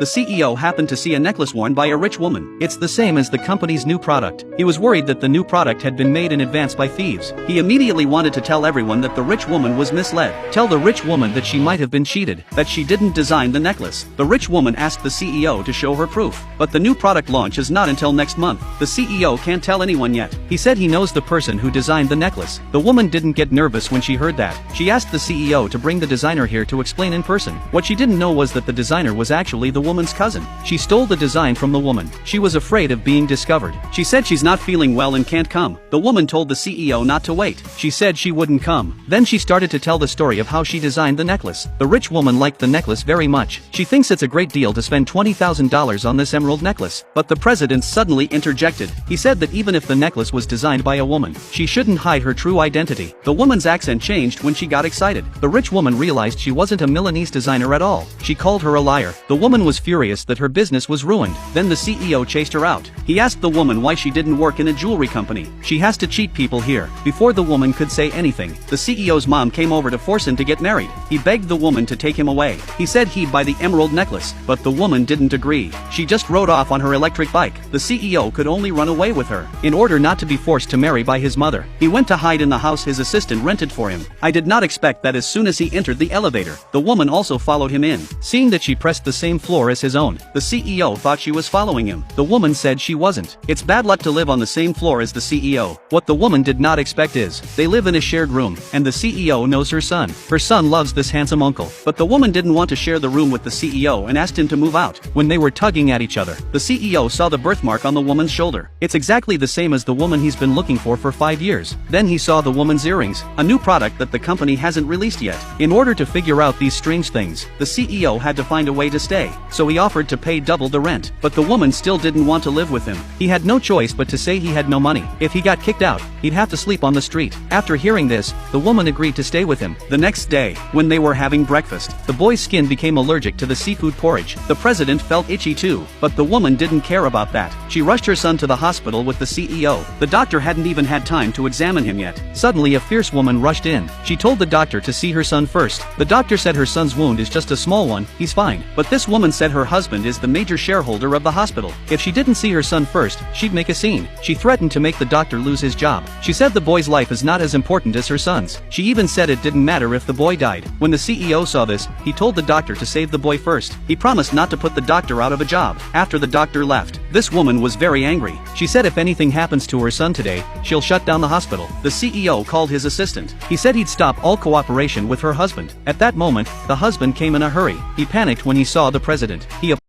the CEO happened to see a necklace worn by a rich woman. It's the same as the company's new product. He was worried that the new product had been made in advance by thieves. He immediately wanted to tell everyone that the rich woman was misled. Tell the rich woman that she might have been cheated, that she didn't design the necklace. The rich woman asked the CEO to show her proof. But the new product launch is not until next month. The CEO can't tell anyone yet. He said he knows the person who designed the necklace. The woman didn't get nervous when she heard that. She asked the CEO to bring the designer here to explain in person. What she didn't know was that the designer was actually the woman's cousin. She stole the design from the woman. She was afraid of being discovered. She said she's not feeling well and can't come. The woman told the CEO not to wait. She said she wouldn't come. Then she started to tell the story of how she designed the necklace. The rich woman liked the necklace very much. She thinks it's a great deal to spend $20,000 on this emerald necklace. But the president suddenly interjected. He said that even if the necklace was designed by a woman, she shouldn't hide her true identity. The woman's accent changed when she got excited. The rich woman realized she wasn't a Milanese designer at all. She called her a liar. The woman was furious that her business was ruined. Then the CEO chased her out. He asked the woman why she didn't work in a jewelry company. She has to cheat people here. Before the woman could say anything, the CEO's mom came over to force him to get married. He begged the woman to take him away. He said he'd buy the emerald necklace, but the woman didn't agree. She just rode off on her electric bike. The CEO could only run away with her. In order not to be forced to marry by his mother, he went to hide in the house his assistant rented for him. I did not expect that as soon as he entered the elevator, the woman also followed him in. Seeing that she pressed the same floor as his own, the CEO thought she was following him. The woman said she wasn't. It's bad luck to live on the same floor as the CEO. What the woman did not expect is, they live in a shared room, and the CEO knows her son. Her son loves this handsome uncle. But the woman didn't want to share the room with the CEO and asked him to move out. When they were tugging at each other, the CEO saw the birthmark on the woman's shoulder. It's exactly the same as the woman he's been looking for 5 years. Then he saw the woman's earrings, a new product that the company hasn't released yet. In order to figure out these strange things, the CEO had to find a way to stay. So he offered to pay double the rent. But the woman still didn't want to live with him. He had no choice but to say he had no money. If he got kicked out, he'd have to sleep on the street. After hearing this, the woman agreed to stay with him. The next day, when they were having breakfast, the boy's skin became allergic to the seafood porridge. The president felt itchy too, but the woman didn't care about that. She rushed her son to the hospital with the CEO. The doctor hadn't even had time to examine him yet. Suddenly a fierce woman rushed in. She told the doctor to see her son first. The doctor said her son's wound is just a small one, he's fine. But this woman said her husband is the major shareholder of the hospital. If she didn't see her son first, she'd make a scene. She threatened to make the doctor lose his job. She said the boy's life is not as important as her son's. She even said it didn't matter if the boy died. When the CEO saw this, he told the doctor to save the boy first. He promised not to put the doctor out of a job. After the doctor left, this woman was very angry. She said if anything happens to her son today, she'll shut down the hospital. The CEO called his assistant. He said he'd stop all cooperation with her husband. At that moment, the husband came in a hurry. He panicked when he saw the president. He